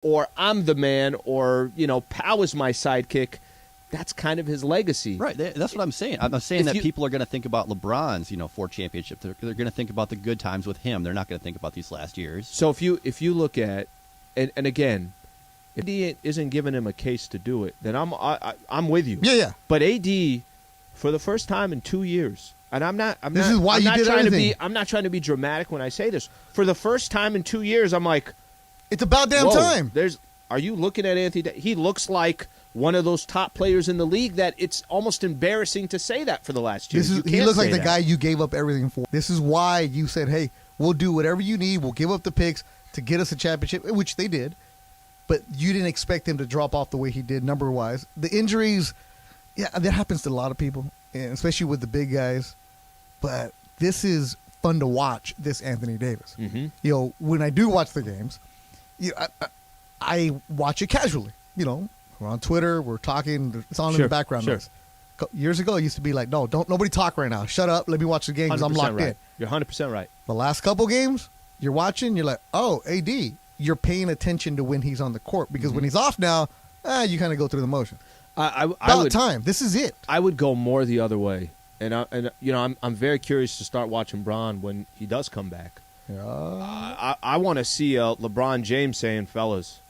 or I'm the man, or, Pau is my sidekick. That's kind of his legacy. Right. That's what I'm saying. I'm saying that people are going to think about LeBron's, 4 championships. They're going to think about the good times with him. They're not going to think about these last years. So if you look at, and again, if AD isn't giving him a case to do it, then I'm with you. Yeah. But AD, for the first time in 2 years, and I'm not is why I'm you not did trying everything. I'm not trying to be dramatic when I say this. For the first time in 2 years, I'm like, it's about damn whoa, time. Are you looking at Anthony? He looks like one of those top players in the league that it's almost embarrassing to say that for the last year. He looks like the guy you gave up everything for. This is why you said, hey, we'll do whatever you need. We'll give up the picks to get us a championship, which they did. But you didn't expect him to drop off the way he did number-wise. The injuries, yeah, that happens to a lot of people, and especially with the big guys. But this is fun to watch, this Anthony Davis. Mm-hmm. When I do watch the games, I watch it casually. We're on Twitter, we're talking, it's on in the background. Sure. Years ago, it used to be like, no, don't nobody talk right now. Shut up, let me watch the game because I'm locked right. in. You're 100% right. The last couple games, you're watching, you're like, oh, AD, you're paying attention to when he's on the court because when he's off now, you kind of go through the motion. About time. This is it. I would go more the other way, and I'm very curious to start watching Bron when he does come back. Yeah. I want to see LeBron James saying, fellas.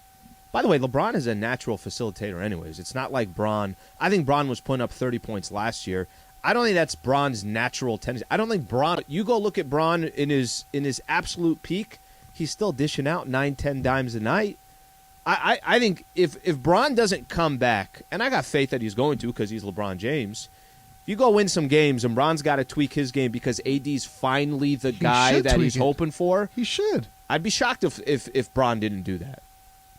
By the way, LeBron is a natural facilitator anyways. It's not like Bron. I think Bron was putting up 30 points last year. I don't think that's Bron's natural tendency. I don't think Bron – you go look at Bron in his absolute peak, he's still dishing out 9-10 dimes a night. I think if Bron doesn't come back, and I got faith that he's going to because he's LeBron James, if you go win some games and Bron's got to tweak his game because AD's finally the guy that he's hoping for. He should. I'd be shocked if Bron didn't do that.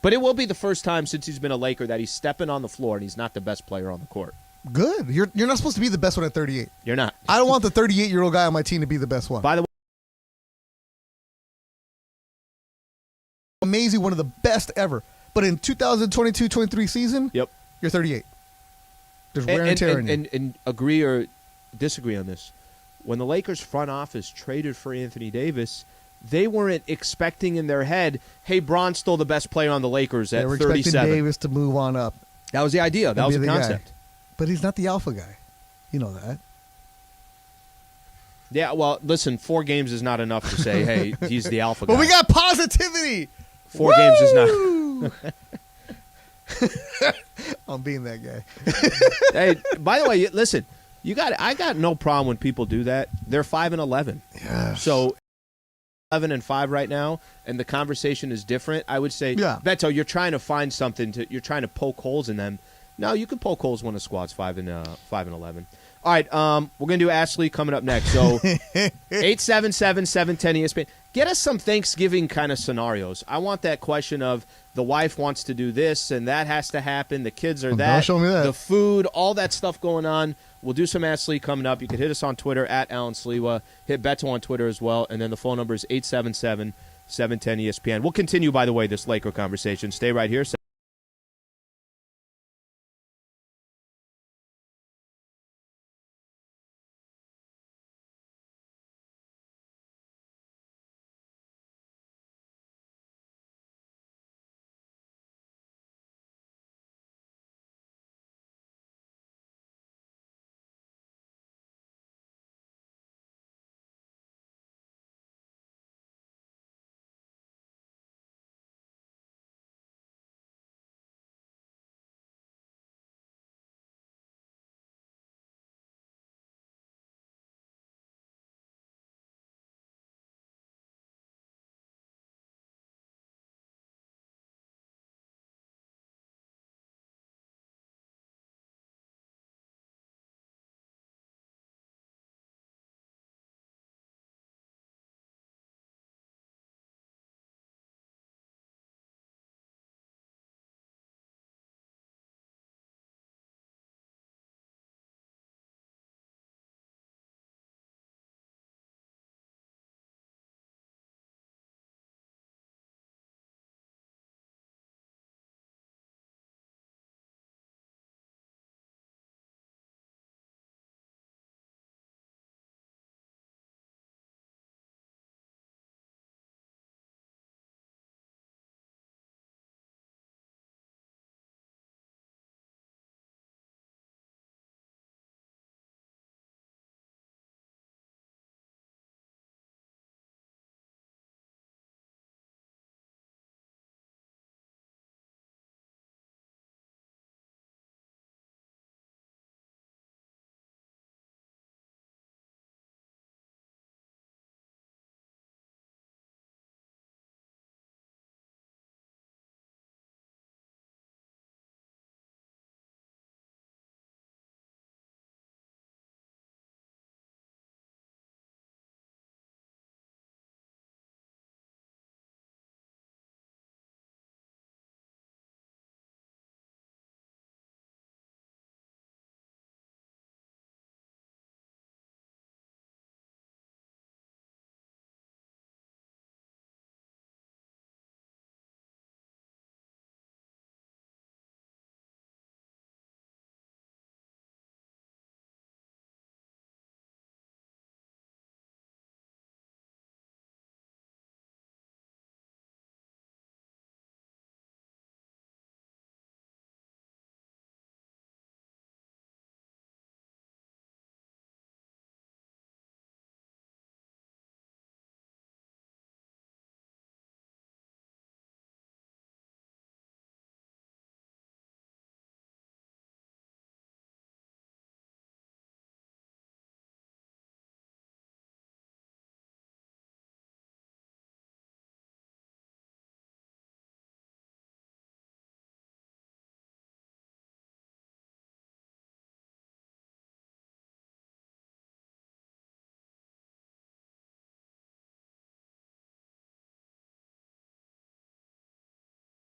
But it will be the first time since he's been a Laker that he's stepping on the floor and he's not the best player on the court. Good. You're not supposed to be the best one at 38. You're not. I don't want the 38-year-old guy on my team to be the best one. By the way, amazing, one of the best ever. But in 2022-23 season, you're 38. There's wear and tear in you. And agree or disagree on this. When the Lakers front office traded for Anthony Davis, they weren't expecting in their head, hey, Bron's still the best player on the Lakers at 37. They were expecting Davis to move on up. That was the idea. That was the concept. Guy. But he's not the alpha guy. You know that. Yeah, well, listen, 4 games is not enough to say, hey, he's the alpha guy. But we got positivity. 4 games is not. I'm being that guy. Hey, by the way, listen, I got no problem when people do that. They're 5-11. Yes. So 11-5 right now, and the conversation is different. I would say, Beto, you're trying to find something you're trying to poke holes in them. No, you can poke holes when a squad's 5-11. All right, we're gonna do Ashley coming up next. So 877-710 ESPN. Get us some Thanksgiving kind of scenarios. I want that question of the wife wants to do this and that has to happen. The kids are that. Don't show me that. The food, all that stuff going on. We'll do some Ashley coming up. You can hit us on Twitter at Alan Sliwa. Hit Beto on Twitter as well. And then the phone number is 877-710 ESPN. We'll continue, by the way, this Laker conversation. Stay right here.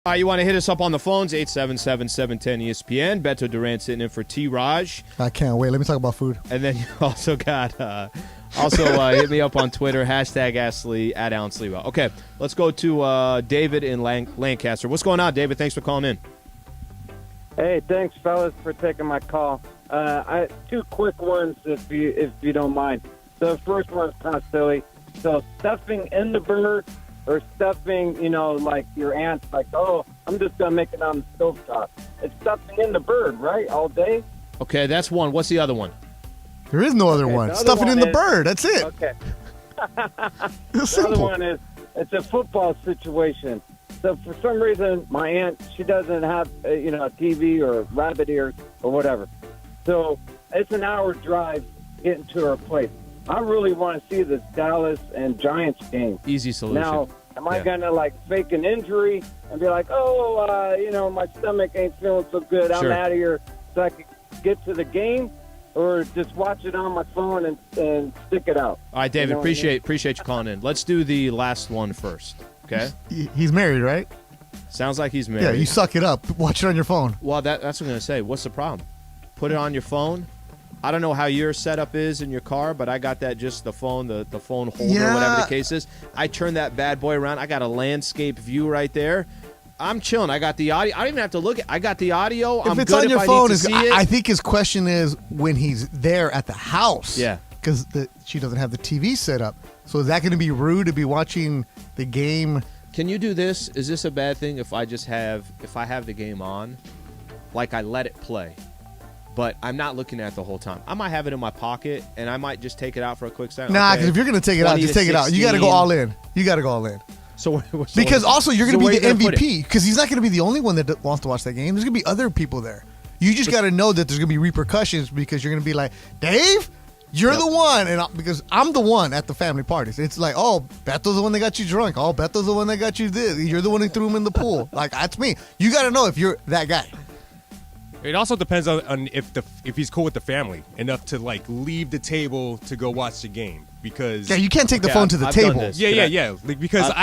All right, you want to hit us up on the phones, 877-710-ESPN. Beto Duran sitting in for T-Raj. I can't wait. Let me talk about food. And then you also got, hit me up on Twitter, #AskSlee, @AlanSliwa. Okay, let's go to David in Lancaster. What's going on, David? Thanks for calling in. Hey, thanks, fellas, for taking my call. I two quick ones, if you don't mind. The first one's kind of silly. So stuffing in the bird or stuffing, like your aunt's like, oh, I'm just going to make it on the stovetop. It's stuffing in the bird, right, all day? Okay, that's one. What's the other one? There is no other one. Stuffing in the bird. That's it. Okay. It's The other simple. one is, it's a football situation. So for some reason, my aunt, she doesn't have, a TV or rabbit ears or whatever. So it's an hour drive getting to her place. I really want to see this Dallas and Giants game. Easy solution. Now, am I going to, fake an injury and be like, my stomach ain't feeling so good. Sure. I'm out of here so I can get to the game? Or just watch it on my phone and stick it out? All right, David, You know what I mean? appreciate you calling in. Let's do the last one first, okay? He's married, right? Sounds like he's married. Yeah, you suck it up. Watch it on your phone. Well, that's what I'm going to say. What's the problem? Put it on your phone. I don't know how your setup is in your car, but I got that just the phone, the phone holder, whatever the case is. I turn that bad boy around. I got a landscape view right there. I'm chilling. I got the audio. I don't even have to look at. I got the audio. If I'm it's good on your if phone, I need to see it. I think his question is when he's there at the house. Yeah. Because she doesn't have the TV set up. So is that going to be rude to be watching the game? Can you do this? Is this a bad thing if I have the game on, like I let it play, but I'm not looking at it the whole time? I might have it in my pocket, and I might just take it out for a quick second. Nah, Okay, because if you're going to take it out, 20 just to take it out. You got to go 16. all in. You got to go all in. So Because also you're going so to be where the you gonna put it? MVP because he's not going to be the only one that wants to watch that game. There's going to be other people there. You just got to know that there's going to be repercussions because you're going to be like, Dave, you're the one. Because I'm the one at the family parties. It's like, oh, Beto's the one that got you drunk. Oh, Beto's the one that got you this. You're the one who threw him in the pool. Like, that's me. You got to know if you're that guy. It also depends on if he's cool with the family enough to leave the table to go watch the game because Yeah, you can't take the Okay, phone to the I've done table. this. yeah. Because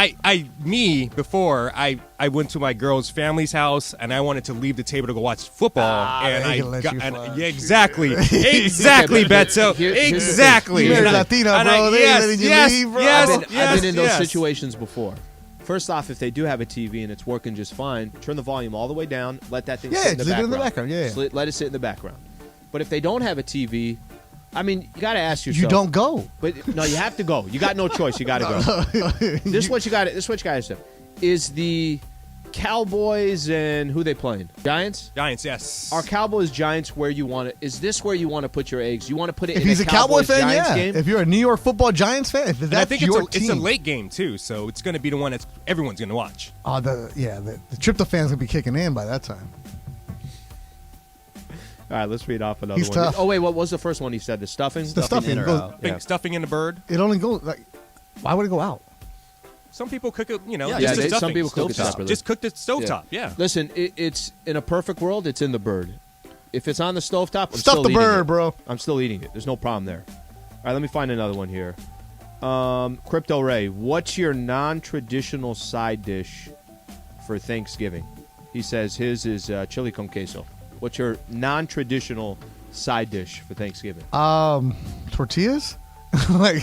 before I went to my girl's family's house and I wanted to leave the table to go watch football and they can let you fly. yeah, exactly, Beto, here's the exactly. thing. You're And I- Latina, and bro. They ain't yes, letting you yes, leave, bro. yes, I've been in those yes. situations before. First off, if they do have a TV and it's working just fine, turn the volume all the way down. Let that thing Yeah, sit in the leave it background. in the background, yeah. Let it sit in the background. But if they don't have a TV, I mean, you got to ask yourself. You don't go. But no, you have to go. You got no choice. You got to go. This is what you got. This is what you got to do. Is the Cowboys and who they playing? Giants. Giants, yes. Are Cowboys Giants where you want it? Is this where you want to put your eggs? You want to put it If in he's a Cowboy Cowboys fan, Giants yeah. game? If you're a New York Football Giants fan, if And that's I think your it's a team. late game too, so it's going to be the one that everyone's going to watch. Oh, the tryptophan's gonna be kicking in by that time. All right, let's read off another He's one. tough. Oh wait, what was the first one he said? The stuffing. The stuffing in or goes. out. Yeah. Stuffing in the bird. It only goes like. Why would it go out? Some people cook it, Yeah, just Yeah, the some stuffing. people cook it Stovetop. separately. Just cook the stovetop, yeah. Listen, it's in a perfect world, it's in the bird. If it's on the stovetop, I'm Stuff still the eating bird, it. bro. I'm still eating it. There's no problem there. All right, let me find another one here. Crypto Ray, what's your non-traditional side dish for Thanksgiving? He says his is chili con queso. What's your non-traditional side dish for Thanksgiving? Tortillas. Like,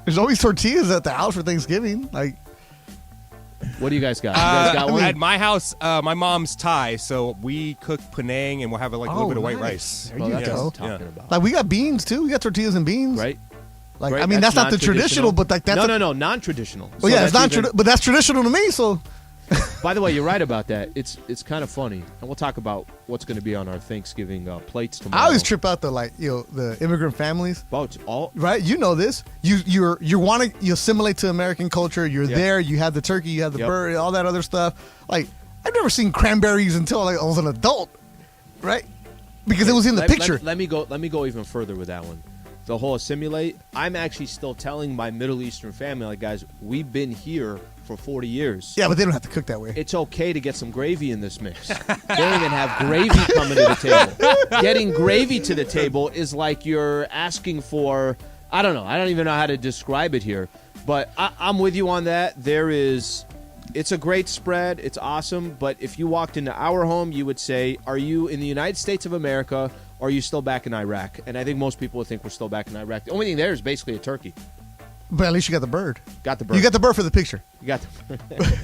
there's always tortillas at the house for Thanksgiving. Like, What do you guys got? You guys got one? At my house, my mom's Thai, so we cook Penang and we'll have a little bit of white nice. rice. There Well, you that's go. what I'm talking about. Like we got beans too. We got tortillas and beans. Right? Like, Right, I mean, that's not the traditional, but like that's no, non-traditional. Well, yeah, So it's not, that's even- but that's traditional to me. So By the way, you're right about that. It's kind of funny, and we'll talk about what's going to be on our Thanksgiving plates tomorrow. I always trip out the immigrant families. Oh, it's all Right, you know this. You want to assimilate to American culture. You're Yeah. there. You have the turkey. You have the Yep. bird. All that other stuff. Like I've never seen cranberries until I was an adult, right? Because it was in the picture. Let me go even further with that one. The whole assimilate. I'm actually still telling my Middle Eastern family, like, guys, we've been here for 40 years. Yeah, but they don't have to cook that way. It's okay to get some gravy in this mix. They don't even have gravy coming to the table. Getting gravy to the table is like you're asking for, I don't know. I don't even know how to describe it here. But I'm with you on that. There is It's a great spread. It's awesome. But if you walked into our home, you would say, are you in the United States of America or are you still back in Iraq? And I think most people would think we're still back in Iraq. The only thing there is basically a turkey. But at least you got the bird. Got the bird. You got the bird for the picture. You got the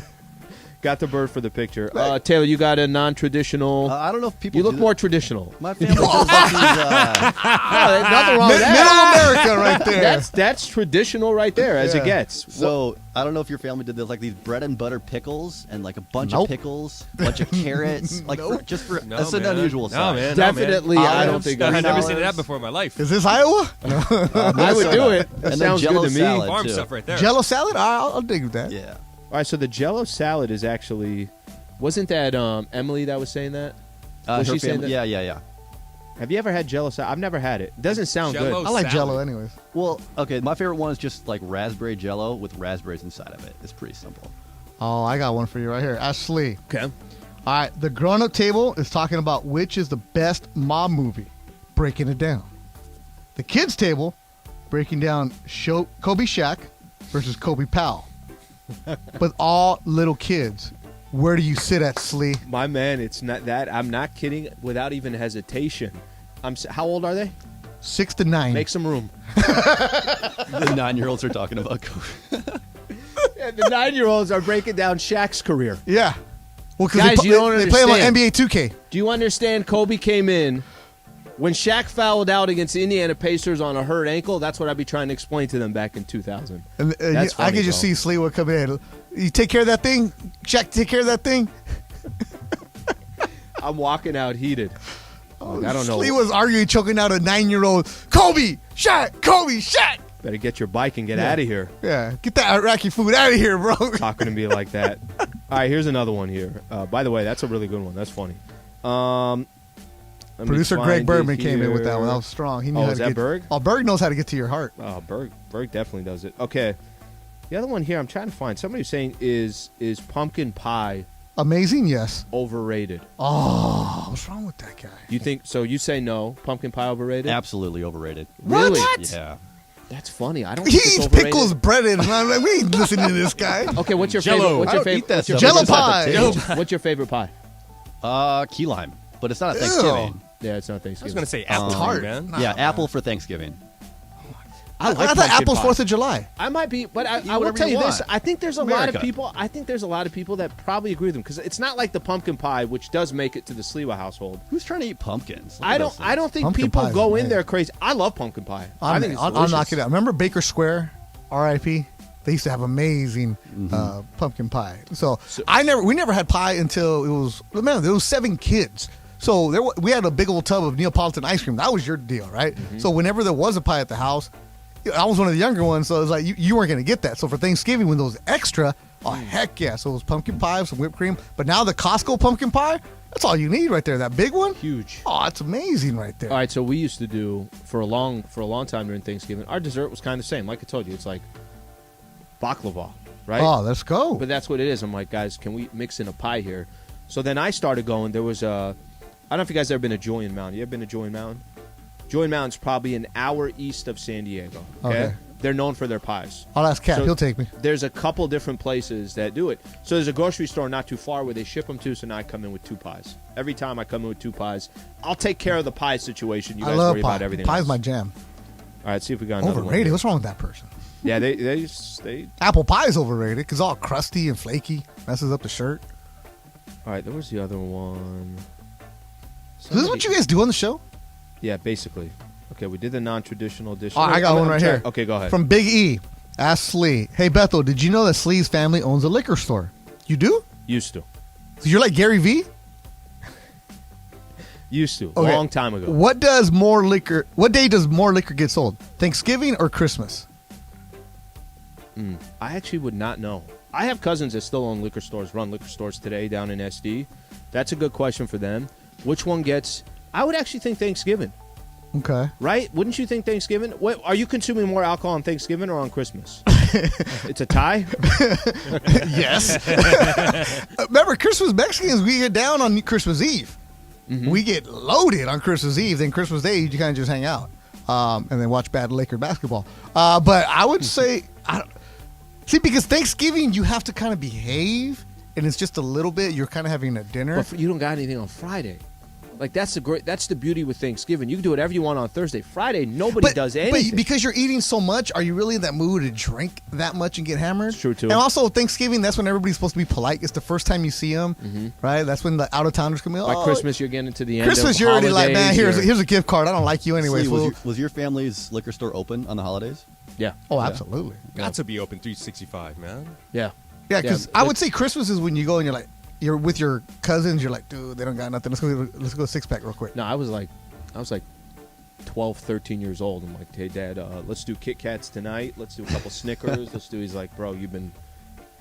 got the bird for the picture. Taylor, you got a non-traditional. I don't know if people. You look do more that. traditional. My family does like these. Oh, nothing wrong with that. Middle America right there. That's traditional right there as it gets. So I don't know if your family did this, like these bread and butter pickles and like a bunch Nope. of pickles, a bunch of carrots, like just for No, that's an man. unusual No, size. man. Definitely, I don't Olives, think I've never $30. seen that before in my life. Is this Iowa? I would do it. That And then sounds Jell-O good to me. salad. Farm too. stuff right there. Jello salad? I'll dig with that. Yeah. All right, so the Jell-O salad is actually, wasn't that Emily that was saying that? Was Her she saying family, that? yeah. Have you ever had Jell-O salad? I've never had it. It doesn't sound Jell-O good. I like salad. Jello anyways. Well, okay, my favorite one is just like raspberry Jell-O with raspberries inside of it. It's pretty simple. Oh, I got one for you right here. Ashley. Okay. All right, the grown-up table is talking about which is the best mob movie, breaking it down. The kids table, breaking down Kobe Shaq versus Kobe Powell. But all little kids. Where do you sit at, Slee? My man, it's not that. I'm not kidding without even hesitation. How old are they? 6 to 9. Make some room. The 9-year-olds are talking about Kobe. Yeah, the 9-year-olds are breaking down Shaq's career. Yeah. Well, Guys, because you don't they play him on understand. NBA 2K. Do you understand Kobe came in when Shaq fouled out against the Indiana Pacers on a hurt ankle? That's what I'd be trying to explain to them back in 2000. And That's I funny, could just bro. see Sliwa come in. You take care of that thing? Shaq, take care of that thing? I'm walking out heated. Like, I don't know. Sliwa's arguing, choking out a 9-year-old. Kobe, Shaq, Kobe, Shaq. Better get your bike and get Yeah. out of here. Yeah, get that Iraqi food out of here, bro. Talking to me like that. All right, here's another one here. By the way, that's a really good one. That's funny. Let me Producer find Greg it Bergman came in with that one. That here. was strong. He knew Oh, how is to that get. Berg? Oh, Berg knows how to get to your heart. Oh, Berg definitely does it. Okay. The other one here I'm trying to find. Somebody was saying is pumpkin pie Amazing, yes. overrated? Oh, what's wrong with that guy? You think so? You say no. Pumpkin pie overrated? Absolutely overrated. Really? Yeah. That's funny. I don't He think it's eats overrated. pickles, breaded. And I'm like, we ain't listening to this guy. Okay, what's your Jell-O. favorite? What's I your don't eat favorite? that What's your stuff. favorite Jello pie. What's your favorite pie? Key lime, but it's not at Ew. Thanksgiving. Yeah, it's not I was Thanksgiving. going to say apple tart. man. Nah. Yeah, apple for Thanksgiving. I thought apple's 4th of July. I might be, but I will whatever tell you you this. want. I think there's a lot of America. people. I think there's a lot of people that probably agree with them because it's not like the pumpkin pie, which does make it to the Sliwa household. Who's trying to eat pumpkins? Look I at don't. those I don't think Pumpkin people pie is go in amazing. there crazy. I love pumpkin pie. I think it's I'll delicious. knock it out. Remember Baker Square, R.I.P. They used to have amazing pumpkin pie. So we never had pie until it was. Remember, there was 7 kids. So we had a big old tub of Neapolitan ice cream. That was your deal, right? So whenever there was a pie at the house, I was one of the younger ones, so it was like you weren't going to get that. So for Thanksgiving, when there was extra, oh heck yeah! So it was pumpkin pie, some whipped cream. But now the Costco pumpkin pie, that's all you need right there. That big one, Huge. oh, it's amazing right there. All right, so we used to do for a long time during Thanksgiving. Our dessert was kind of the same. Like I told you, it's like baklava, right? Oh, let's go. But that's what it is. I'm like, guys, can we mix in a pie here? So then I started going. There was a. I don't know if you guys ever been to Julian Mountain. You ever been to Julian Mountain? Julian Mountain's probably an hour east of San Diego. Okay. They're known for their pies. I'll ask Kat. So He'll take me. There's a couple different places that do it. So there's a grocery store not too far where they ship them to. So now I come in with 2 pies. Every time I come in with 2 pies, I'll take care of the pie situation. You I guys love worry pie. about everything Pie's else. my jam. All right, see if we got another one. Overrated. here. What's wrong with that person? Yeah, they. Apple pie is overrated because all crusty and flaky, messes up the shirt. All right, there was the other one. So this is what you guys do on the show? Yeah, basically. Okay, we did the non-traditional dish. Oh, I got one right here. Okay, go ahead. From Big E. Ask Slee. Hey, Beto, did you know that Slee's family owns a liquor store? You do? Used to. So you're like Gary V? Used to. Okay. Long time ago. What day does more liquor get sold? Thanksgiving or Christmas? I actually would not know. I have cousins that still own liquor stores, run liquor stores today down in SD. That's a good question for them. Which one gets... I would actually think Thanksgiving, Okay. right? Wouldn't you think Thanksgiving? What, are you consuming more alcohol on Thanksgiving or on Christmas? It's a tie? Yes. Remember, Christmas Mexicans, we get down on Christmas Eve. We get loaded on Christmas Eve. Then Christmas Day, you kind of just hang out and then watch bad Laker basketball. But I would say See, because Thanksgiving, you have to kind of behave, and it's just a little bit. You're kind of having a dinner. But you don't got anything on Friday. Like, that's the beauty with Thanksgiving. You can do whatever you want on Thursday. Friday, nobody does anything. But because you're eating so much, are you really in that mood to drink that much and get hammered? It's true, too. And also, Thanksgiving, that's when everybody's supposed to be polite. It's the first time you see them, right? That's when the out-of-towners come in. Like Christmas, you're getting to the end Christmas, of you're already like, holidays, man, here's a gift card. I don't like you anyway. Was your family's liquor store open on the holidays? Yeah. Oh, absolutely. Got to be open 365, man. Yeah. Yeah, because I would say Christmas is when you go and you're with your cousins. You're like, dude, they don't got nothing. Let's go six pack real quick. No, I was like 12, 13 years old. I'm like, hey, Dad, let's do Kit Kats tonight. Let's do a couple Snickers. He's like, bro, you've been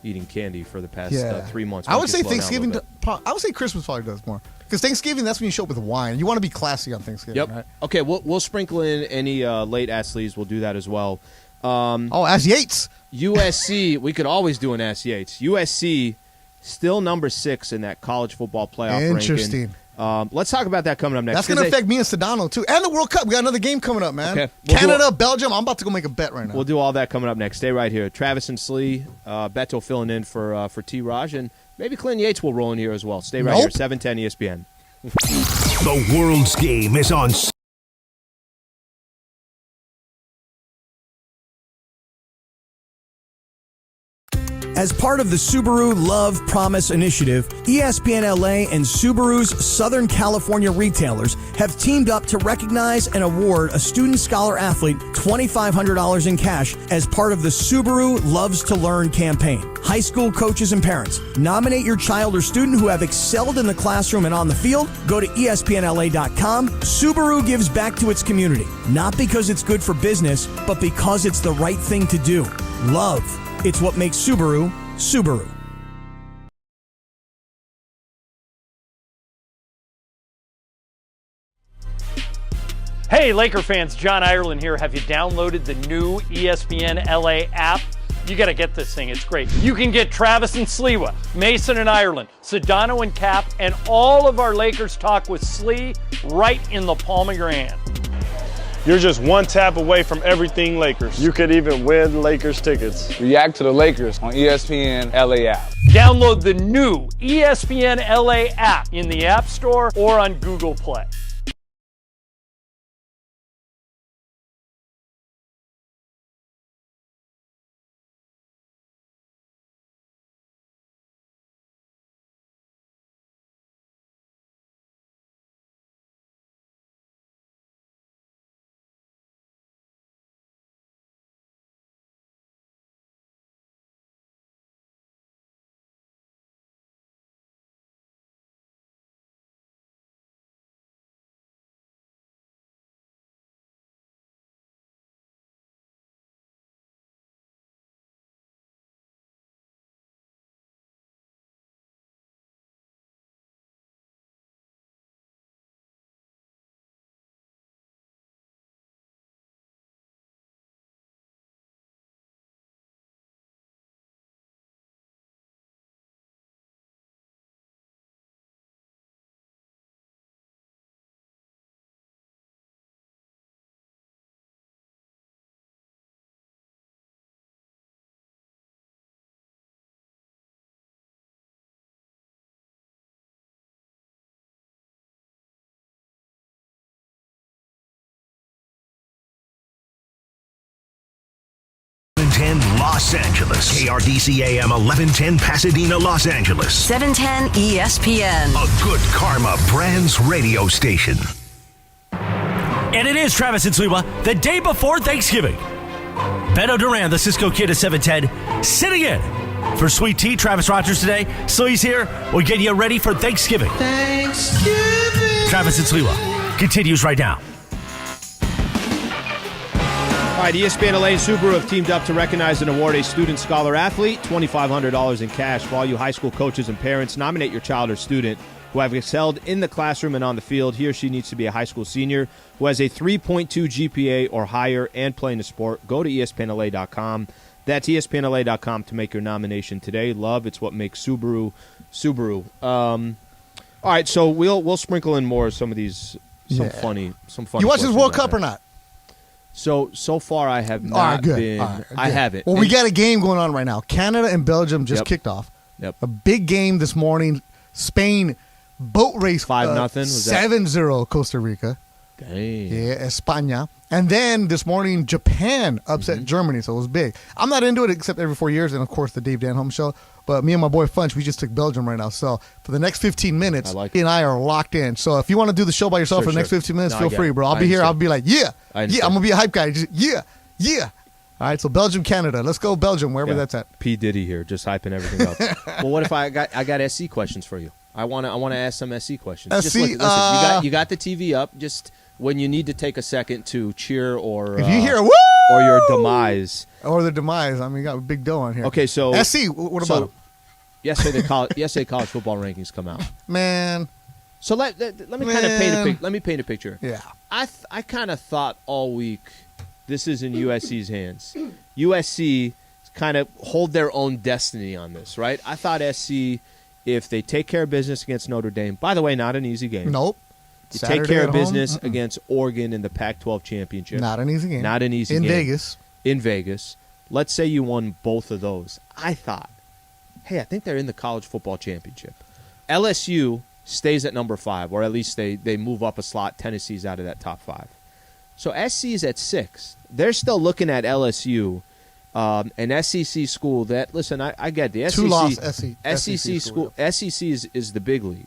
eating candy for the past 3 months. I would say Thanksgiving. I would say Christmas probably does more because Thanksgiving, that's when you show up with wine. You want to be classy on Thanksgiving. Yep. Right? Okay, we'll sprinkle in any late athletes. We'll do that as well. Ask Yates. USC, we could always do an Ask Yates. USC, still number 6 in that college football playoff Interesting. ranking. Let's talk about that coming up next. That's going to affect me and Sedano, too. And the World Cup. We got another game coming up, man. Okay. Canada, Belgium. I'm about to go make a bet right now. We'll do all that coming up next. Stay right here. Travis and Slee, Beto filling in for T-Raj, and maybe Clint Yates will roll in here as well. Stay right here. 710 ESPN. The world's game is on. As part of the Subaru Love Promise Initiative, ESPNLA and Subaru's Southern California retailers have teamed up to recognize and award a student scholar athlete $2,500 in cash as part of the Subaru Loves to Learn campaign. High school coaches and parents, nominate your child or student who have excelled in the classroom and on the field. Go to ESPNLA.com. Subaru gives back to its community, not because it's good for business, but because it's the right thing to do. Love. It's what makes Subaru, Subaru. Hey, Laker fans, John Ireland here. Have you downloaded the new ESPN LA app? You got to get this thing. It's great. You can get Travis and Sliwa, Mason and Ireland, Sedano and Cap, and all of our Lakers talk with Slee right in the palm of your hand. You're just one tap away from everything Lakers. You could even win Lakers tickets. React to the Lakers on ESPN LA app. Download the new ESPN LA app in the App Store or on Google Play. Los Angeles. KRDC AM 1110 Pasadena, Los Angeles. 710 ESPN. A good karma brands radio station. And it is Travis and Sliwa, the day before Thanksgiving. Beto Duran, the Cisco Kid at 710, sitting in for Sweet Tea. Travis Rogers today. Slee's here. We'll get you ready for Thanksgiving. Travis and Sliwa continues right now. All right, ESPNLA and Subaru have teamed up to recognize and award a student scholar athlete $2,500 in cash for all you high school coaches and parents. Nominate your child or student who have excelled in the classroom and on the field. He or she needs to be a high school senior who has a 3.2 GPA or higher and playing the sport. Go to ESPNLA.com. That's ESPNLA.com to make your nomination today. Love, it's what makes Subaru, Subaru. All right, so we'll sprinkle in more of some of these, some funny. You watch this World Cup or not? So far I have All right, not good. been. All right, I good. haven't. Well, we got a game going on right now. Canada and Belgium just Yep. kicked off. Yep. A big game this morning. Spain boat race 5-0. Was that 7-0 Costa Rica. Dang. Yeah, España. And then this morning, Japan upset Germany, so it was big. I'm not into it except every 4 years, and of course the Dave Danholm show. But me and my boy Funch, we just took Belgium right now. So for the next 15 minutes, he and I are locked in. So if you want to do the show by yourself for the next 15 minutes, feel free, bro. I'll be here. I'll be like, yeah. I'm going to be a hype guy. Just, yeah. All right, so Belgium, Canada. Let's go Belgium, wherever that's at. P. Diddy here, just hyping everything up. Well, what if I got SC questions for you? I want to ask some SC questions. SC, just listen, you got the TV up. Just when you need to take a second to cheer or if you hear woo or your demise or the demise, I mean, you got a big dough on here. Okay, so SC, what about him? Yesterday college football rankings come out. Man. So let me kind of paint a picture. Yeah. I kind of thought all week this is in USC's hands. USC kind of hold their own destiny on this, right? I thought SC, if they take care of business against Notre Dame, by the way, not an easy game. Nope. You Saturday take care at of home? business against Oregon in the Pac-12 championship. Not an easy game. Not an easy game. In Vegas. In Vegas. Let's say you won both of those. I thought, hey, I think they're in the college football championship. LSU stays at number 5, or at least they move up a slot. Tennessee's out of that top 5. So SC is at 6. They're still looking at LSU, an SEC school that, listen, I get the SEC. Two-loss SEC school. SEC is the big league.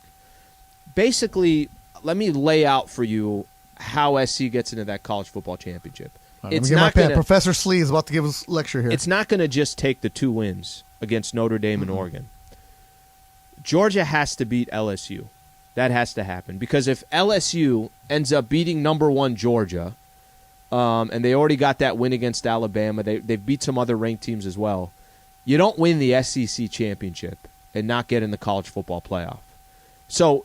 Basically, let me lay out for you how SC gets into that college football championship. It's not gonna, Professor Slee is about to give us a lecture here. It's not going to just take the 2 wins against Notre Dame and Oregon. Georgia has to beat LSU. That has to happen. Because if LSU ends up beating number 1 Georgia, and they already got that win against Alabama, they've beat some other ranked teams as well, you don't win the SEC championship and not get in the college football playoff. So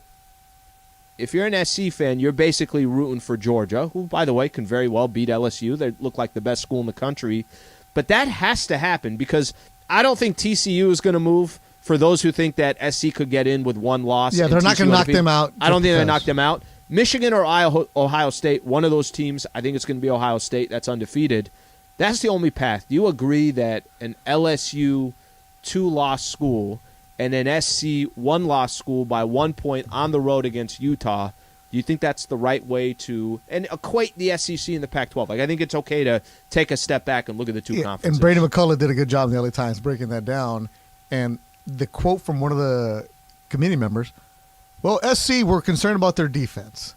if you're an SC fan, you're basically rooting for Georgia, who, by the way, can very well beat LSU. They look like the best school in the country. But that has to happen because I don't think TCU is going to move. For those who think that SC could get in with 1 loss. Yeah, they're not going to knock them out. I don't think they're going to knock them out. Michigan or Ohio State, one of those teams, I think it's going to be Ohio State, that's undefeated. That's the only path. Do you agree that an LSU 2-loss school and an SC 1-loss school by 1 point on the road against Utah, do you think that's the right way to and equate the SEC and the Pac-12? Like, I think it's okay to take a step back and look at the two conferences. And Brady McCullough did a good job in the LA Times breaking that down. And the quote from one of the committee members, well, SC were concerned about their defense.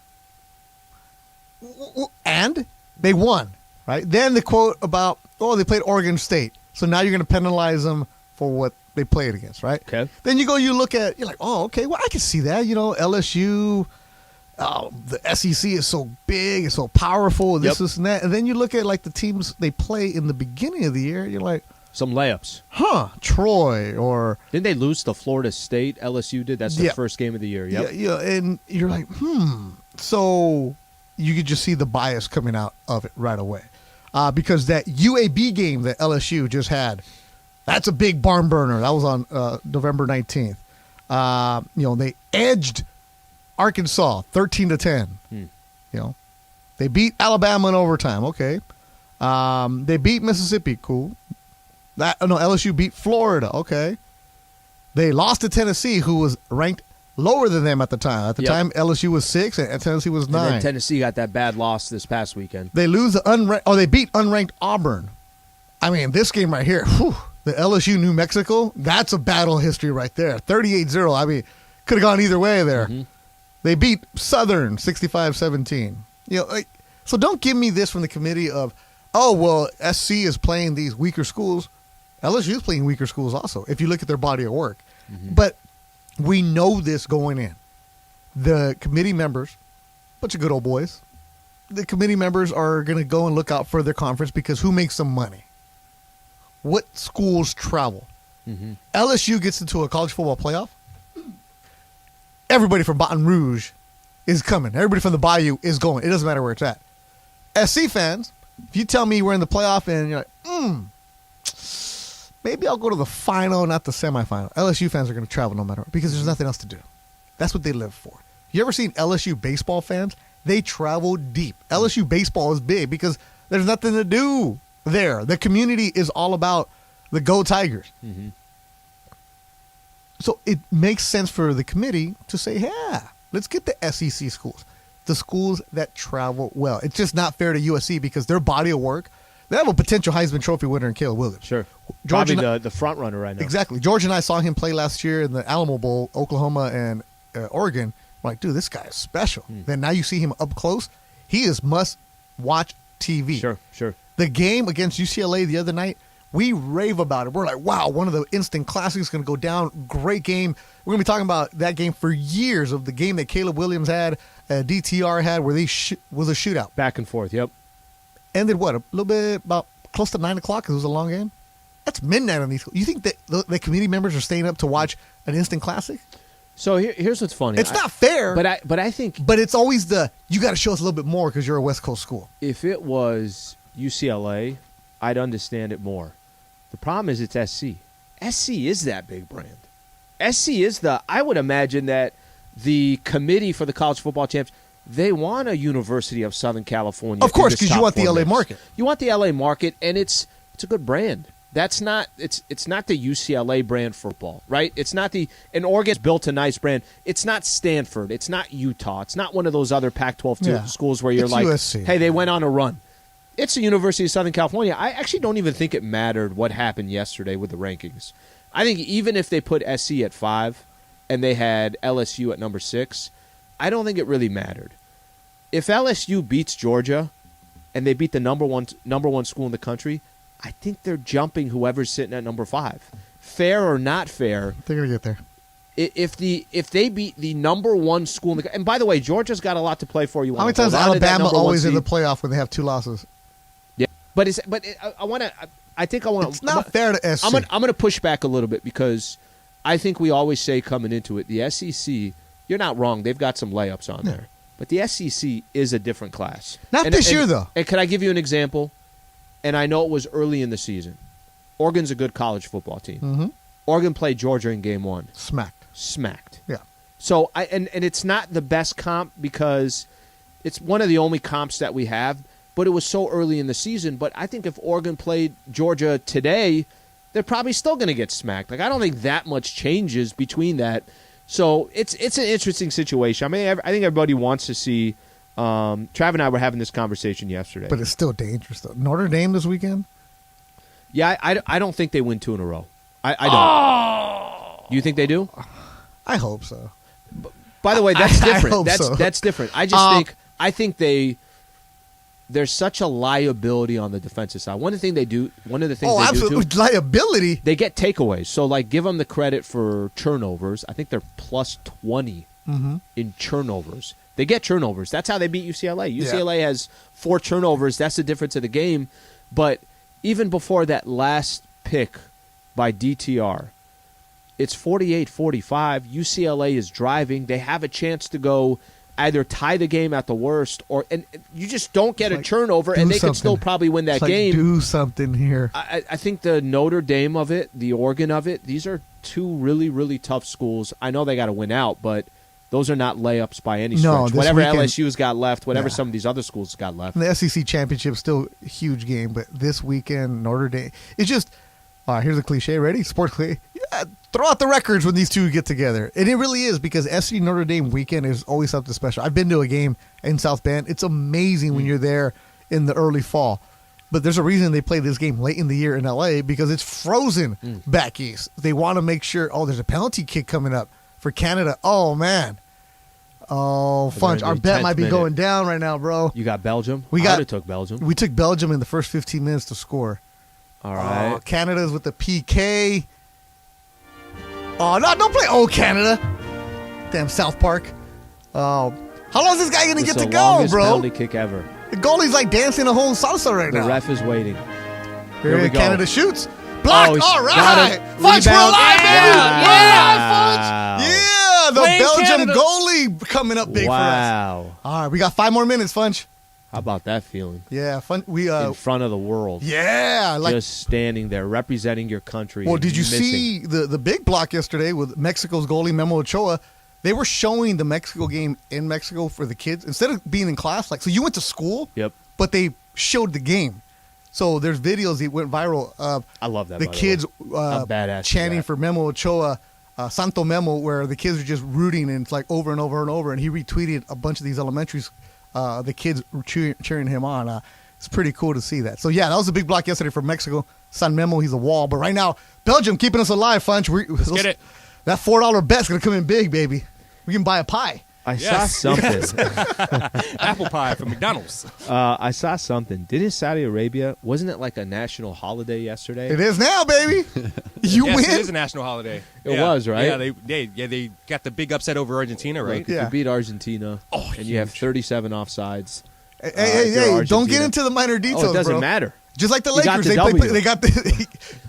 And they won, right? Then the quote about, oh, they played Oregon State. So now you're going to penalize them for what they played against, right? Okay. Then you look at, you're like, oh, okay, well, I can see that. You know, LSU, the SEC is so big, it's so powerful, this and that. And then you look at, like, the teams they play in the beginning of the year, you're like, some layups. Troy or... Didn't they lose to Florida State? LSU did? That's the first game of the year. Yep. Yeah, and you're like, So you could just see the bias coming out of it right away. Because that UAB game that LSU just had, that's a big barn burner. That was on November 19th. They edged Arkansas 13-10. You know, they beat Alabama in overtime. Okay. They beat Mississippi. Cool. LSU beat Florida. Okay. They lost to Tennessee, who was ranked lower than them at the time. At the time, LSU was 6 and Tennessee was 9. And then Tennessee got that bad loss this past weekend. They lose they beat unranked Auburn. I mean, this game right here, the LSU New Mexico, that's a battle history right there. 38-0. I mean, could have gone either way there. They beat Southern 65-17. So don't give me this from the committee of, oh, well, SC is playing these weaker schools. LSU is playing weaker schools also, if you look at their body of work. But we know this going in. The committee members, bunch of good old boys, the committee members are going to go and look out for their conference because who makes some money? What schools travel? LSU gets into a college football playoff. Everybody from Baton Rouge is coming. Everybody from the Bayou is going. It doesn't matter where it's at. SC fans, if you tell me we're in the playoff and you're like, maybe I'll go to the final, not the semifinal. LSU fans are going to travel no matter what because there's nothing else to do. That's what they live for. You ever seen LSU baseball fans? They travel deep. LSU baseball is big because There's nothing to do there. The community is all about the Go Tigers. Mm-hmm. So it makes sense for the committee to say, yeah, let's get the SEC schools, the schools that travel well. It's just not fair to USC because their body of work, they have a potential Heisman Trophy winner in Caleb Williams. Sure. George Probably the front runner right now. Exactly. George and I saw him play last year in the Alamo Bowl, Oklahoma and Oregon. I'm like, dude, this guy is special. Then now you see him up close. He is must-watch TV. Sure. The game against UCLA the other night, we rave about it. We're like, wow, one of the instant classics going to go down. Great game. We're going to be talking about that game for years, of the game that Caleb Williams had, DTR had, where they was a shootout. Back and forth, yep. Ended what, a little bit, about close to 9 o'clock because it was a long game? That's midnight on these. You think that the committee members are staying up to watch an instant classic? So here's what's funny. It's not fair. But I think. But it's always you got to show us a little bit more because you're a West Coast school. If it was UCLA, I'd understand it more. The problem is it's SC. SC is that big brand. SC is I would imagine that the committee for the college football champs, they want a University of Southern California. Of course, because you want the LA market. You want the LA market, and it's a good brand. That's not it's not the UCLA brand football, right? It's not and Oregon's built a nice brand. It's not Stanford. It's not Utah. It's not one of those other Pac-12 schools where you're like, USC. Hey, they went on a run. It's the University of Southern California. I actually don't even think it mattered what happened yesterday with the rankings. I think even if they put SC at 5 and they had LSU at number 6, I don't think it really mattered. If LSU beats Georgia and they beat the number one school in the country, I think they're jumping whoever's sitting at number 5. Fair or not fair, They're going to get there. If they beat the number one school in the, and by the way, Georgia's got a lot to play for. You How many times Alabama always in the playoff when they have 2 losses? Yeah, I want to. I think I want to. It's not fair to SC. I'm going to push back a little bit because I think we always say coming into it, the SEC. You're not wrong. They've got some layups on there, but the SEC is a different class. Not this year though. And can I give you an example? And I know it was early in the season. Oregon's a good college football team. Mm-hmm. Oregon played Georgia in game 1. Smacked. Yeah. So and it's not the best comp because it's one of the only comps that we have, but it was so early in the season. But I think if Oregon played Georgia today, they're probably still going to get smacked. Like I don't think that much changes between that. So it's an interesting situation. I mean, I think everybody wants to see. Trav and I were having this conversation yesterday. But it's still dangerous though. Notre Dame this weekend? Yeah, I don't think they win 2 in a row. I don't. Oh! You think they do? I hope so. By the way, that's different. I hope so. That's different. I think there's such a liability on the defensive side. One of the things they do absolutely. too, liability. They get takeaways. So like give them the credit for turnovers. I think they're plus 20 in turnovers. They get turnovers. That's how they beat UCLA. UCLA has 4 turnovers. That's the difference of the game. But even before that last pick by DTR, it's 48-45. UCLA is driving. They have a chance to go either tie the game at the worst, and you just don't get a turnover, and they can still probably win that game. Do something here. I think the Notre Dame of it, the Oregon of it, these are 2 really, really tough schools. I know they got to win out, but those are not layups by any stretch. Whatever LSU's got left, whatever some of these other schools got left. And the SEC championship still a huge game, but this weekend Notre Dame, it's just. All right, here's a cliche. Ready? Sports cliche. Yeah, throw out the records when these two get together. And it really is because SC Notre Dame weekend is always something special. I've been to a game in South Bend. It's amazing when you're there in the early fall. But there's a reason they play this game late in the year in L.A. because it's frozen back east. They want to make sure, there's a penalty kick coming up for Canada. Oh, man. Oh, Funch, our bet might be going down right now, bro. You got Belgium? I would have took Belgium. We took Belgium in the first 15 minutes to score. All right. Canada's with the PK. Oh, no, don't play old Canada. Damn South Park. How long is this guy going to get to go, bro? Penalty kick ever. The goalie's like dancing a whole salsa right now. The ref is waiting. Here we go. Canada shoots. Blocked. All right. Funch, we're alive, baby. Wow. We're alive, Funch. Yeah, the Blame Belgium Canada. goalie coming up big for us. Wow. All right, we got 5 more minutes, Funch. How about that feeling? Yeah, fun. We in front of the world. Yeah, like just standing there representing your country. Well, did you see the big block yesterday with Mexico's goalie Memo Ochoa? They were showing the Mexico game in Mexico for the kids instead of being in class. Like, so you went to school. Yep. But they showed the game. So there's videos that went viral of I love that. the kids How badass chanting is that? for Memo Ochoa, Santo Memo, where the kids are just rooting and it's like over and over and over. And he retweeted a bunch of these elementaries, the kids were cheering him on. It's pretty cool to see that. So yeah, that was a big block yesterday for Mexico. San Memo, he's a wall. But right now, Belgium keeping us alive, Funch. Let's get it. That $4 bet's gonna come in big, baby. We can buy a pie. I saw something. Apple pie from McDonald's. I saw something. Didn't Saudi Arabia, wasn't it like a national holiday yesterday? It is now, baby. You Yes, win. it is a national holiday. It was, right? Yeah, they got the big upset over Argentina, right? Look, if you beat Argentina and you have 37 offsides. Hey, don't get into the minor details, it doesn't bro. matter. Just like the You got Lakers, the they W. got the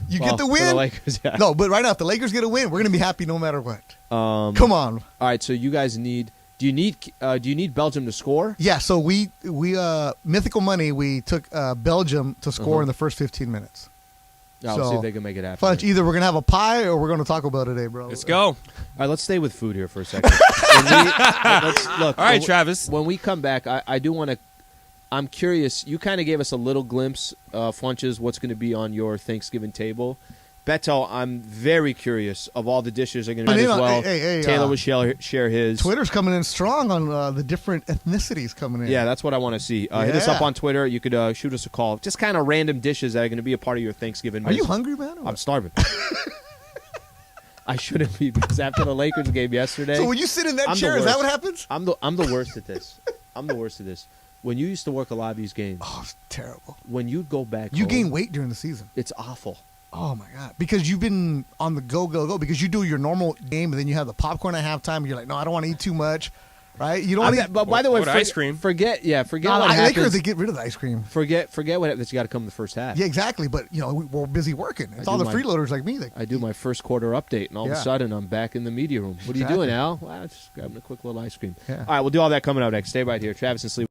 you Well, get the for win. the Lakers, yeah. No, but right now, if the Lakers get a win, we're gonna be happy no matter what. Come on. All right, so you guys need. Do you need Belgium to score? Yeah. So we Mythical Money. We took Belgium to score in the first 15 minutes. I'll see if they can make it happen. Funch, either we're gonna have a pie or we're gonna Taco Bell today, bro. Let's go. All right, let's stay with food here for a second. Look. All right, Travis. When we come back, I do want to. I'm curious. You kind of gave us a little glimpse, Funches, what's going to be on your Thanksgiving table. Beto, I'm very curious of all the dishes are going to be as well. Taylor will share his. Twitter's coming in strong on the different ethnicities coming in. Yeah, that's what I want to see. Hit us up on Twitter. You could shoot us a call. Just kind of random dishes that are going to be a part of your Thanksgiving. Are you hungry, man? I'm starving. I shouldn't be because after the Lakers game yesterday. So when you sit in that chair, is that what happens? I'm the worst at this. I'm the worst at this. When you used to work a lot of these games. Oh, it's terrible. When you'd go back You home, gain weight during the season. It's awful. Oh, my God. Because you've been on the go. Because you do your normal game, and then you have the popcorn at halftime, and you're like, no, I don't want to eat too much. Right? You don't want to eat. But by the way, ice cream. Forget what Lakers, happens. they get rid of the ice cream. Forget what happens. You got to come in the first half. Yeah, exactly. But, we're busy working. It's all the freeloaders like me. I do my first quarter update, and all of a sudden, I'm back in the media room. What are you doing, Al? Well, just grabbing a quick little ice cream. Yeah. All right, we'll do all that coming up next. Stay right here. Travis and Sliwa.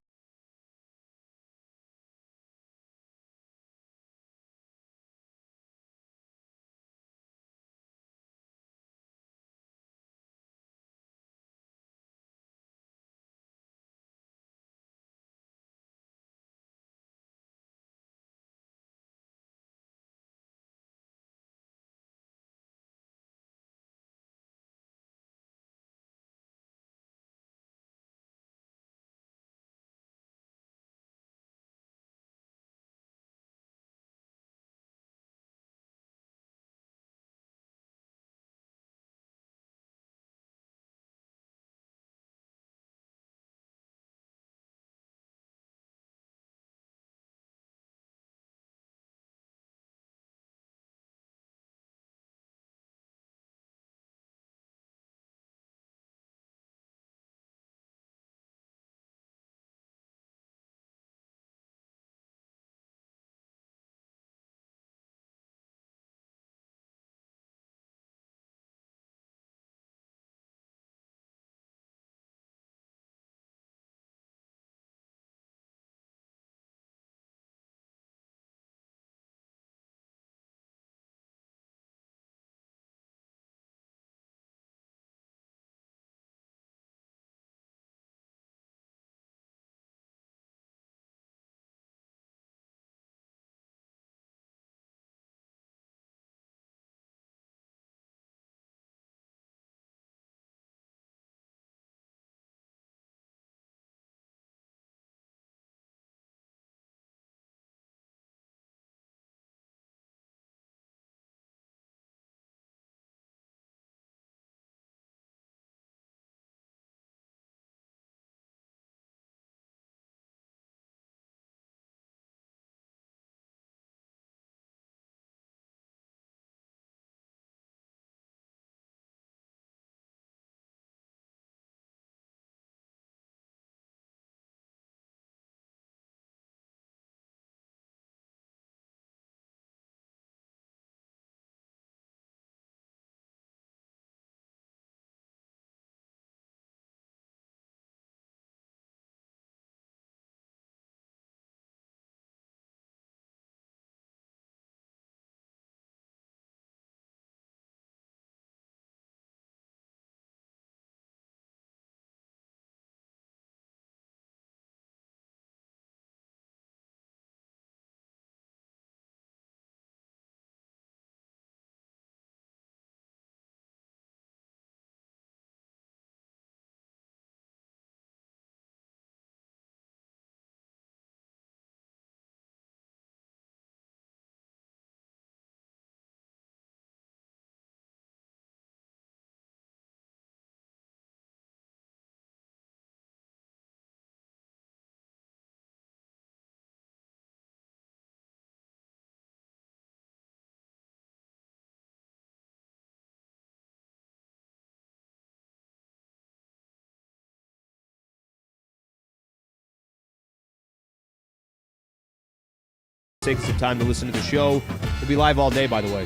Take some time to listen to the show. We'll be live all day, by the way.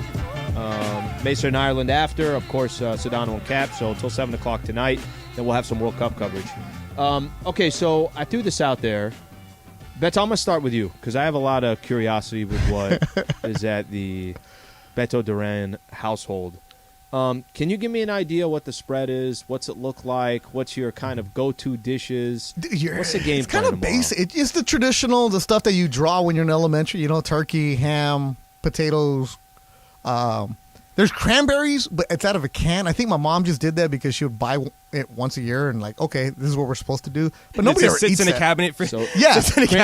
Mesa and Ireland after, of course, Sedano and Cap. So until 7 o'clock tonight, then we'll have some World Cup coverage. Okay, so I threw this out there. Beto, I'm going to start with you because I have a lot of curiosity with what is at the Beto Duran household. Can you give me an idea what the spread is? What's it look like? What's your kind of go-to dishes? What's the game It's plan kind of tomorrow? basic. It's the traditional, the stuff that you draw when you're in elementary. You know, turkey, ham, potatoes. There's cranberries, but it's out of a can. I think my mom just did that because she would buy it once a year and like, okay, this is what we're supposed to do. But nobody ever sits eats in a that. cabinet.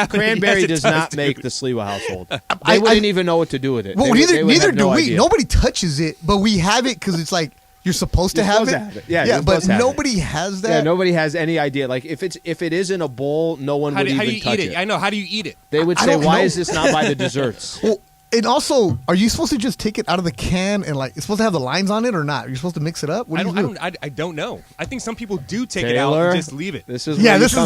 Cranberry does not make the Sliwa household. They wouldn't even know what to do with it. Well, They would neither have do no we. idea. Nobody touches it, but we have it because it's like you're supposed to You're have supposed it. to have it. Yeah, you're but supposed to have it. nobody has that. Yeah, nobody has any idea. Like if it is in a bowl, no one would How do even you touch eat it? I know. How do you eat it? They would I say, don't "Why know." is this not by the desserts?" Well, and also, are you supposed to just take it out of the can and like it's supposed to have the lines on it or not? You're supposed to mix it up. What do you do? I don't know. I think some people do take it out Taylor, and just leave it. This is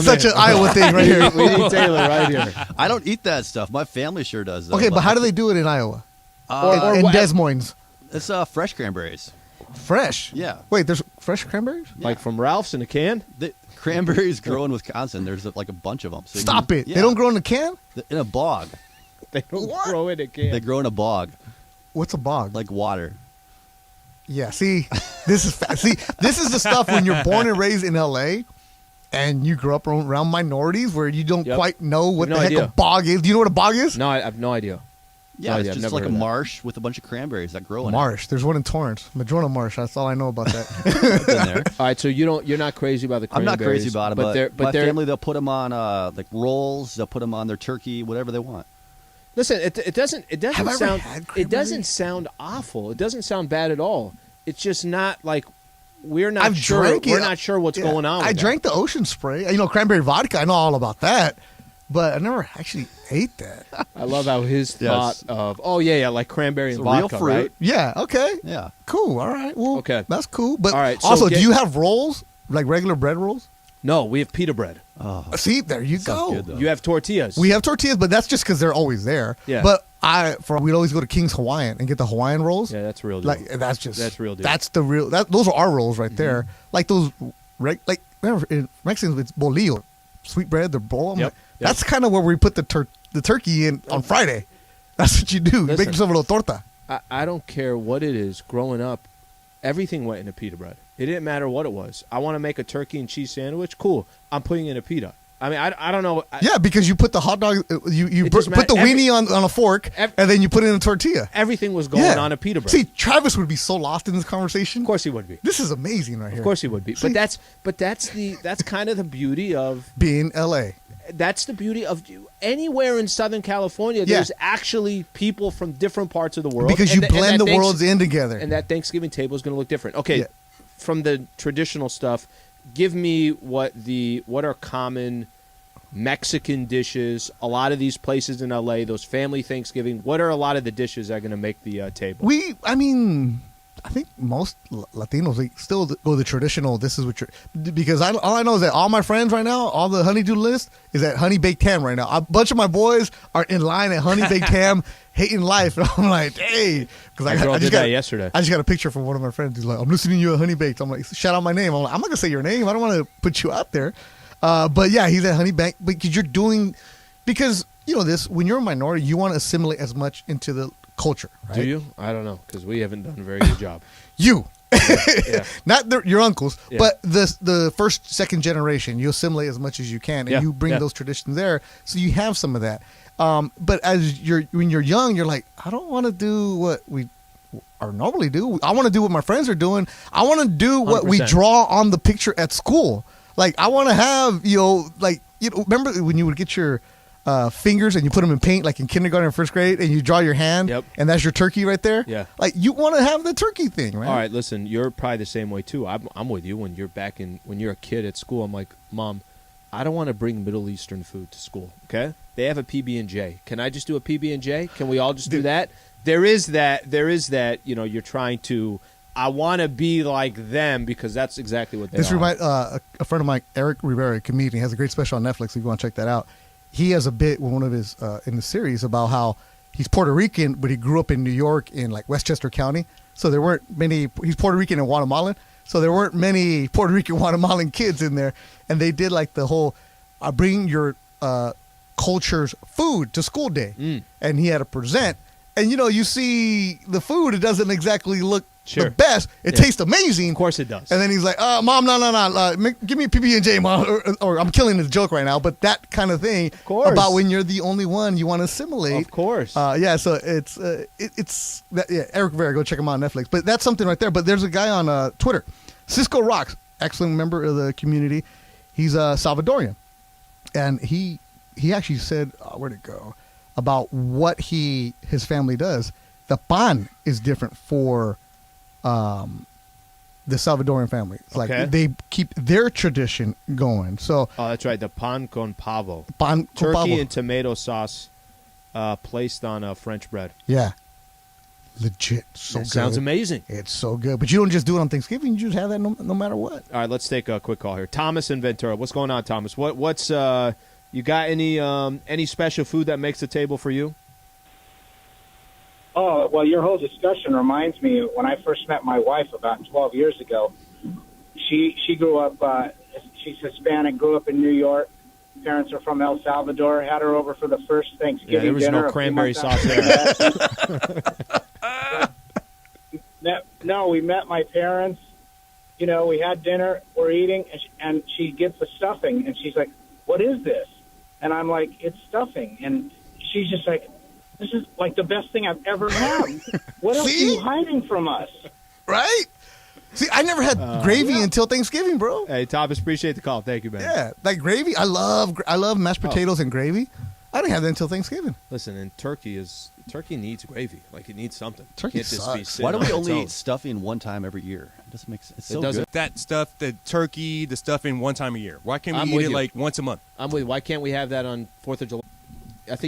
such an Iowa thing right here. We need Taylor right here. I don't eat that stuff. My family sure does. Though, Okay, but how do they do it in Iowa? Or in what- Des Moines? It's fresh cranberries. Fresh? Yeah. Wait, there's fresh cranberries? Like from Ralph's in a can? The cranberries grow in Wisconsin. There's like a bunch of them. So Stop it. They don't grow in the can? in a bog. They don't grow in a can. They grow in a bog, What's a bog? like water. Yeah, see, this is this is the stuff when you're born and raised in LA and you grew up around minorities where you don't Yep. quite know what No the heck idea. a bog is. Do you know what a bog is? No, I have no idea. Yeah, Oh, it's yeah, I've just never like a heard of that. marsh with a bunch of cranberries that grow in Marsh. There's one in Torrance. Madrona Marsh. That's all I know about that. it. In there. All right, so you're not crazy about the I'm cranberries. not crazy about it, but my they're, family, they'll put them on like rolls. They'll put them on their turkey, whatever they want. Listen, it doesn't Have I ever sound had it doesn't cranberries? sound awful. It doesn't sound bad at all. It's just not like we're not I've sure. drank it. We're not sure what's Yeah. going on. I with drank the ocean spray. You know, cranberry vodka. I know all about that. But I never actually ate that. that. I love how his Yes. thought of like cranberry It's and a real vodka, fruit. right? Yeah, okay. Yeah. Cool. All right. Well, Okay. that's cool. But All right, so also, get- do you have rolls? Like regular bread rolls? No, we have pita bread. See, there you Sounds go. good, though. You have tortillas. We have tortillas, but that's just because they're always there. Yeah. But we'd always go to King's Hawaiian and get the Hawaiian rolls. Yeah, that's real deal. Like that's real deal. That's the real. Those are our rolls right there. Mm-hmm. Like those, like remember in Mexicans it's bolillo, sweet bread, the bowl. I'm Yep, like, yep. that's kind of where we put the turkey in on Friday. That's what you do. You Listen. make yourself a little torta. I don't care what it is. Growing up, everything went into pita bread. It didn't matter what it was. I want to make a turkey and cheese sandwich. Cool. I'm putting in a pita. I mean, I don't know. Yeah, because you put the hot dog, you It put doesn't matter. the weenie on a fork, and then you put it in a tortilla. Everything was going Yeah. on a pita bread. See, Travis would be so lost in this conversation. Of course he would be. This is amazing right here. Of course he would be. See? But that's kind of the beauty of Being LA. that's the beauty of anywhere in Southern California. Yeah. There's actually people from different parts of the world Because you blend the worlds in together. and that Thanksgiving table is going to look different. Okay, Yeah. from the traditional stuff, give me what are common Mexican dishes. A lot of these places in LA, those family Thanksgiving. What are a lot of the dishes that are going to make the table? I think most Latinos, they still go the traditional. This is what you're, because all I know is that all my friends right now, all the honeydew list is at honey baked ham right now. A bunch of my boys are in line at honey baked ham, hating life. And I'm like, hey, because My girl did that yesterday. I just got a picture from one of my friends. He's like, I'm listening to you at honey baked. I'm like, shout out my name. I'm like, I'm not gonna say your name. I don't want to put you out there. But yeah, he's at honey baked because you're doing, because you know this, when you're a minority, you want to assimilate as much into the culture. Right? Do you? I don't know because we haven't done a very good job. You. Yeah. Not your uncles, Yeah. but the first, second generation. You assimilate as much as you can, and Yeah, you bring yeah. those traditions there, so you have some of that. But when you're young, you're like, I don't want to do what we normally do. I want to do what my friends are doing. I want to do what we 100%. draw on the picture at school. Like I want to have remember when you would get your fingers and you put them in paint like in kindergarten or first grade and you draw your hand and that's your turkey right there. Yeah. Like you want to have the turkey thing, right? All right, listen, you're probably the same way too. I'm with you when you're a kid at school. I'm like, Mom, I don't want to bring Middle Eastern food to school. Okay, they have a PB&J. Can I just do a PB&J? Can we all just do that? There is that. You're trying to. I want to be like them because that's exactly what they This are. reminds a friend of mine, Eric Rivera, a comedian, has a great special on Netflix if you want to check that out. He has a bit with one of his in the series about how he's Puerto Rican, but he grew up in New York in like Westchester County. So there weren't many. He's Puerto Rican and Guatemalan. So there weren't many Puerto Rican Guatemalan kids in there, and they did like the whole bring your culture's food to school day, and he had to present. And you see the food; it doesn't exactly look the best. It tastes amazing, of course it does. And then he's like, "Mom, no, give me a PB&J, Mom," or I'm killing his joke right now, but that kind of thing about when you're the only one you want to assimilate. Of course, So it's Eric Vera, go check him out on Netflix. But that's something right there. But there's a guy on Twitter, Cisco Rocks, excellent member of the community. He's Salvadorian, and he actually said, where'd it go? About what his family does. The pan is different for the Salvadorian family. It's like they keep their tradition going. So that's right, the pan con pavo. Turkey and tomato sauce placed on French bread. Yeah. Legit. So good. Sounds amazing. It's so good. But you don't just do it on Thanksgiving. You just have that no matter what. All right, let's take a quick call here. Thomas in Ventura. What's going on, Thomas? What's you got any special food that makes the table for you? Oh, well, your whole discussion reminds me when I first met my wife about 12 years ago. She grew up, she's Hispanic, grew up in New York. Parents are from El Salvador. Had her over for the first Thanksgiving there was dinner. No cranberry sauce there. No, we met my parents. We had dinner. We're eating, and she gets the stuffing, and she's like, "What is this?" And I'm like, "It's stuffing." And she's just like, "This is like the best thing I've ever had. What else are you hiding from us?" Right? See, I never had gravy until Thanksgiving, bro. Hey, Thomas, appreciate the call. Thank you, man. Yeah, like gravy. I love mashed potatoes and gravy. I didn't have that until Thanksgiving. Listen, and turkey needs gravy. Like, it needs something. Turkey can't sucks. Just be Why do we only eat stuffing one time every year? It doesn't make sense. It's so good. That stuff, the turkey, the stuffing one time a year. Why can't we eat it like once a month? I'm with you. Why can't we have that on 4th of July? I think